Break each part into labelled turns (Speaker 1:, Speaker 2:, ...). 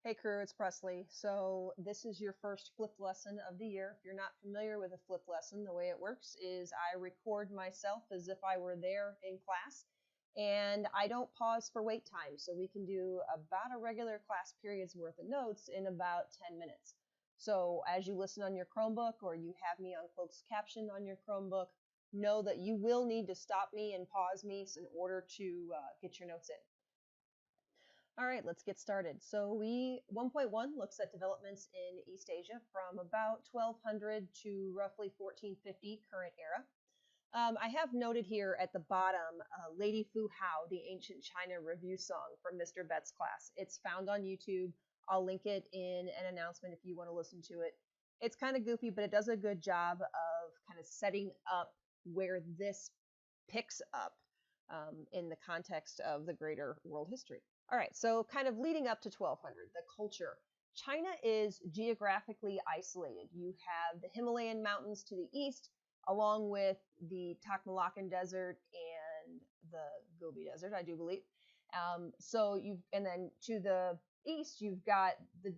Speaker 1: Hey crew, it's Presley. So this is your first flipped lesson of the year. If you're not familiar with a flipped lesson, the way it works is I record myself as if I were there in class, and I don't pause for wait time. So we can do about a regular class period's worth of notes in about 10 minutes. So as you listen on your Chromebook or you have me on closed caption on your Chromebook, know that you will need to stop me and pause me in order to get your notes in. All right, let's get started. So 1.1 looks at developments in East Asia from about 1200 to roughly 1450 current era. I have noted here at the bottom, Lady Fu Hao, the Ancient China Review Song from Mr. Bett's class. It's found on YouTube. I'll link it in an announcement if you want to listen to it. It's kind of goofy, but it does a good job of kind of setting up where this picks up in the context of the greater world history. All right, so kind of leading up to 1200, the culture. China is geographically isolated. You have the Himalayan mountains to the east, along with the Taklamakan Desert and the Gobi Desert, I do believe. And then to the east, you've got the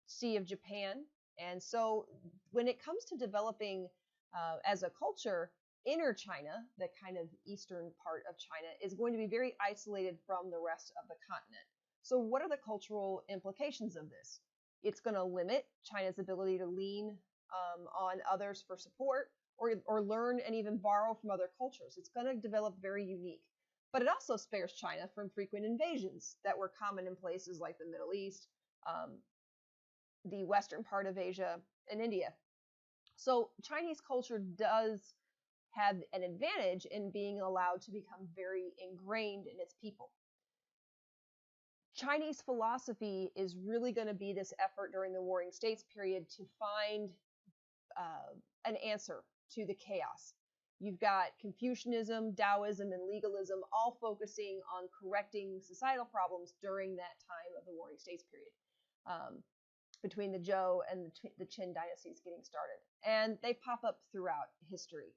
Speaker 1: Sea of Japan. And so when it comes to developing as a culture, inner China, the kind of eastern part of China, is going to be very isolated from the rest of the continent. So what are the cultural implications of this? It's going to limit China's ability to lean on others for support or learn and even borrow from other cultures. It's going to develop very unique. But it also spares China from frequent invasions that were common in places like the Middle East, the western part of Asia, and India. So Chinese culture does have an advantage in being allowed to become very ingrained in its people. Chinese philosophy is really going to be this effort during the Warring States period to find an answer to the chaos. You've got Confucianism, Taoism, and legalism all focusing on correcting societal problems during that time of the Warring States period, between the Zhou and the Qin dynasties getting started. And they pop up throughout history.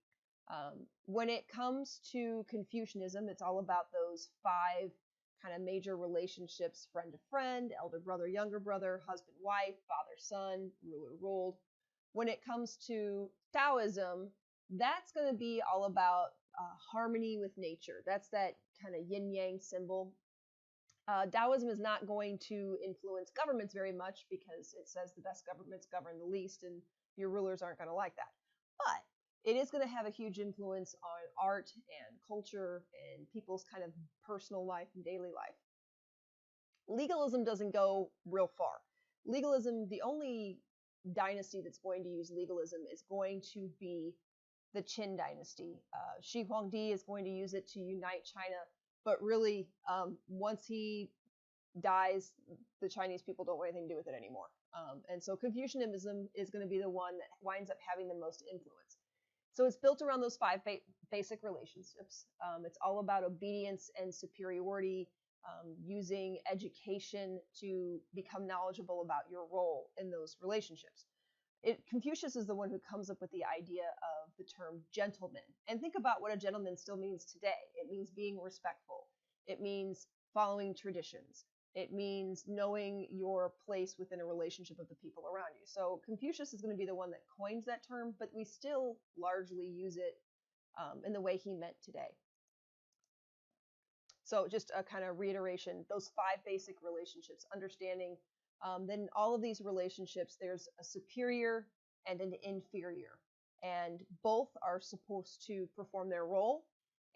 Speaker 1: When it comes to Confucianism, it's all about those 5 kind of major relationships: friend to friend, elder brother, younger brother, husband, wife, father, son, ruler, ruled. When it comes to Taoism, that's going to be all about harmony with nature. That's that kind of yin-yang symbol. Taoism is not going to influence governments very much because it says the best governments govern the least, and your rulers aren't going to like that. But it is going to have a huge influence on art and culture and people's kind of personal life and daily life. Legalism doesn't go real far. Legalism, the only dynasty that's going to use legalism is going to be the Qin dynasty. Shi Huangdi is going to use it to unite China, but really, once he dies, the Chinese people don't want anything to do with it anymore. And so Confucianism is going to be the one that winds up having the most influence. So it's built around those 5 basic relationships. It's all about obedience and superiority, using education to become knowledgeable about your role in those relationships. Confucius is the one who comes up with the idea of the term gentleman. And think about what a gentleman still means today. It means being respectful. It means following traditions. It means knowing your place within a relationship of the people around you. So Confucius is going to be the one that coins that term, but we still largely use it in the way he meant today. So just a kind of reiteration, those 5 basic relationships, understanding then all of these relationships, there's a superior and an inferior, and both are supposed to perform their role,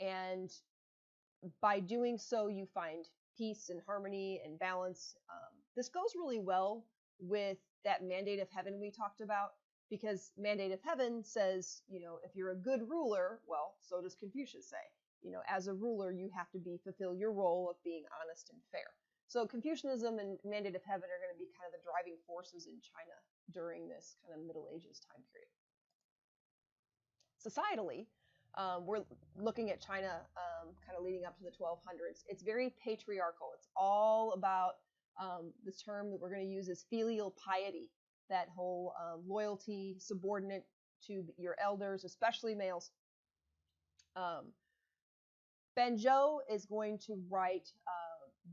Speaker 1: and by doing so you find peace and harmony and balance. This goes really well with that mandate of heaven we talked about, because mandate of heaven says, if you're a good ruler, well, so does Confucius say, as a ruler you have to fulfill your role of being honest and fair. So Confucianism and mandate of heaven are going to be kind of the driving forces in China during this kind of Middle Ages time period. Societally, we're looking at China kind of leading up to the 1200s. It's very patriarchal. It's all about the term that we're going to use is filial piety, that whole loyalty, subordinate to your elders, especially males. Ben Zhou is going to write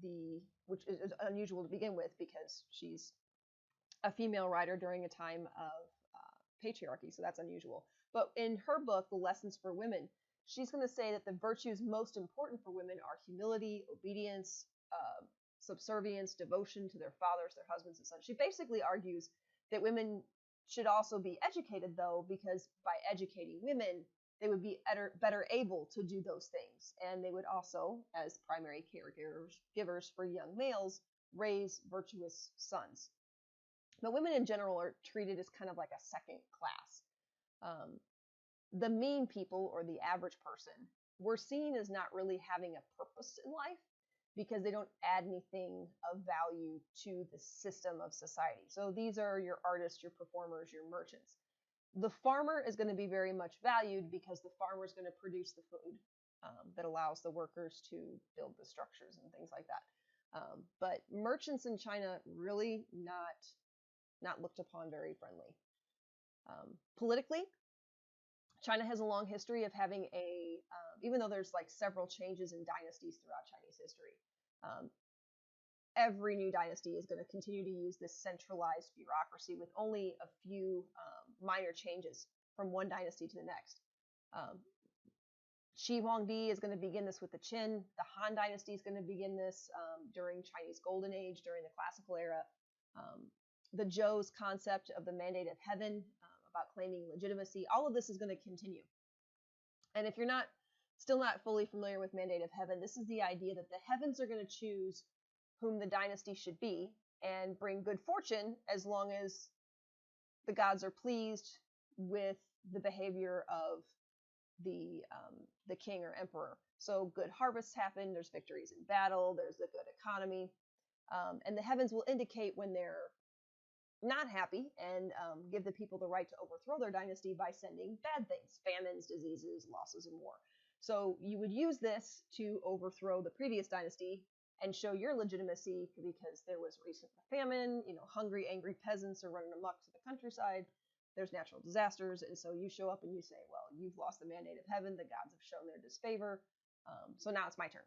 Speaker 1: the which is unusual to begin with because she's a female writer during a time of patriarchy, so that's unusual. But in her book, The Lessons for Women, she's going to say that the virtues most important for women are humility, obedience, subservience, devotion to their fathers, their husbands, and sons. She basically argues that women should also be educated, though, because by educating women, they would be better able to do those things. And they would also, as primary caregivers for young males, raise virtuous sons. But women in general are treated as kind of like a second class. The mean people, or the average person, we're seen as not really having a purpose in life because they don't add anything of value to the system of society. So these are your artists, your performers, your merchants. The farmer is going to be very much valued because the farmer is going to produce the food that allows the workers to build the structures and things like that. But merchants in China really not looked upon very friendly. Politically, China has a long history of having even though there's like several changes in dynasties throughout Chinese history, every new dynasty is going to continue to use this centralized bureaucracy with only a few minor changes from one dynasty to the next. Shi Huangdi is going to begin this with the Qin. The Han Dynasty is going to begin this during Chinese Golden Age, during the Classical Era. The Zhou's concept of the mandate of heaven, about claiming legitimacy, all of this is going to continue. And if you're still not fully familiar with mandate of heaven, this is the idea that the heavens are going to choose whom the dynasty should be and bring good fortune as long as the gods are pleased with the behavior of the king or emperor. So good harvests happen, there's victories in battle, there's a good economy, and the heavens will indicate when they're not happy and give the people the right to overthrow their dynasty by sending bad things, famines, diseases, losses, and war. So you would use this to overthrow the previous dynasty and show your legitimacy because there was recent famine, hungry, angry peasants are running amok to the countryside, there's natural disasters, and so you show up and you say, well, you've lost the mandate of heaven, the gods have shown their disfavor, so now it's my turn.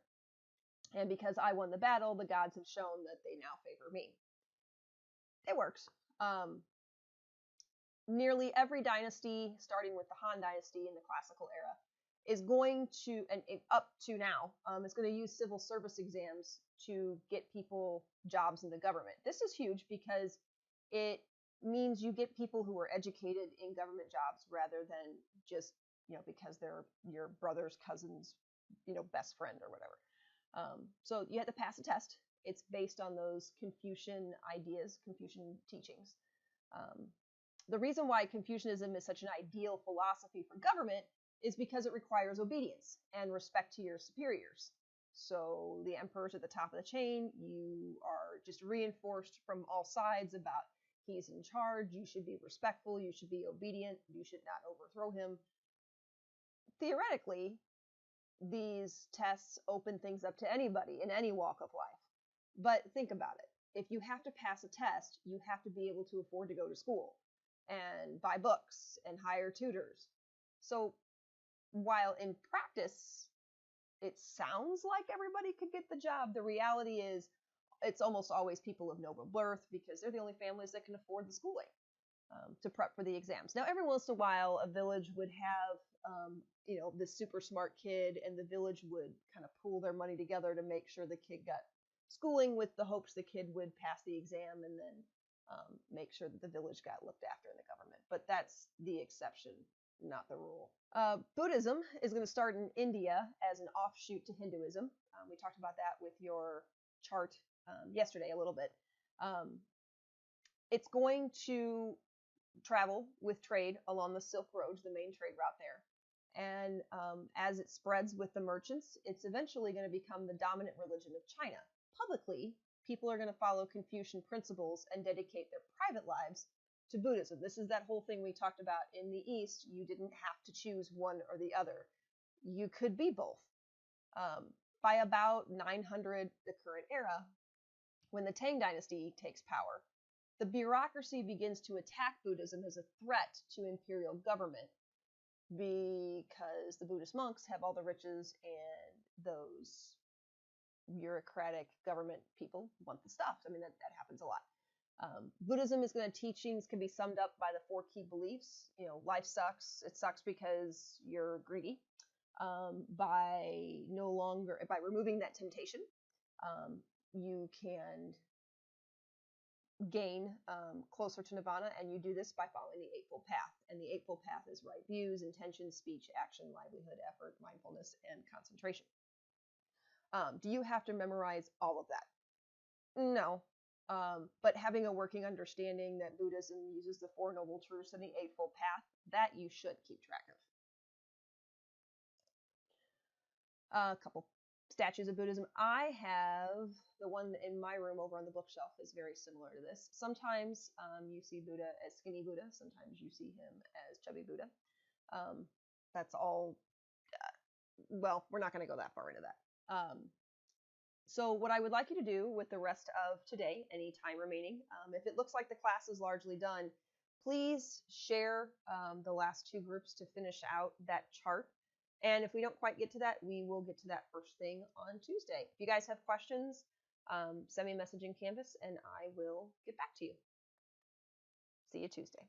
Speaker 1: And because I won the battle, the gods have shown that they now favor me. It works. Nearly every dynasty, starting with the Han Dynasty in the Classical Era, is going to, and up to now, is going to use civil service exams to get people jobs in the government. This is huge because it means you get people who are educated in government jobs rather than just, because they're your brother's cousin's, best friend or whatever. So you have to pass a test. It's based on those Confucian ideas, Confucian teachings. The reason why Confucianism is such an ideal philosophy for government is because it requires obedience and respect to your superiors. So the emperor's at the top of the chain. You are just reinforced from all sides about he's in charge. You should be respectful. You should be obedient. You should not overthrow him. Theoretically, these tests open things up to anybody in any walk of life. But think about it. If you have to pass a test, you have to be able to afford to go to school and buy books and hire tutors. So while in practice it sounds like everybody could get the job, the reality is it's almost always people of noble birth because they're the only families that can afford the schooling to prep for the exams. Now, every once in a while, a village would have this super smart kid, and the village would kind of pool their money together to make sure the kid got schooling with the hopes the kid would pass the exam and then make sure that the village got looked after in the government. But that's the exception, not the rule. Buddhism is going to start in India as an offshoot to Hinduism. We talked about that with your chart yesterday a little bit. It's going to travel with trade along the Silk Road, the main trade route there. And as it spreads with the merchants, it's eventually going to become the dominant religion of China. Publicly, people are going to follow Confucian principles and dedicate their private lives to Buddhism. This is that whole thing we talked about in the East. You didn't have to choose one or the other. You could be both. By about 900, the current era, when the Tang Dynasty takes power, the bureaucracy begins to attack Buddhism as a threat to imperial government because the Buddhist monks have all the riches and those bureaucratic government people want the stuff. I mean, that happens a lot. Buddhism is going to teachings can be summed up by the 4 key beliefs. You know, life sucks. It sucks because you're greedy. By removing that temptation, you can gain closer to nirvana, and you do this by following the Eightfold Path. And the Eightfold Path is right views, intention, speech, action, livelihood, effort, mindfulness, and concentration. Do you have to memorize all of that? No. But having a working understanding that Buddhism uses the 4 Noble Truths and the Eightfold Path, that you should keep track of. A couple statues of Buddhism. I have the one in my room over on the bookshelf is very similar to this. Sometimes you see Buddha as skinny Buddha. Sometimes you see him as chubby Buddha. That's all. Well, we're not going to go that far into that. So what I would like you to do with the rest of today, any time remaining, if it looks like the class is largely done, please share the last 2 groups to finish out that chart. And if we don't quite get to that, we will get to that first thing on Tuesday. If you guys have questions, send me a message in Canvas and I will get back to you. See you Tuesday.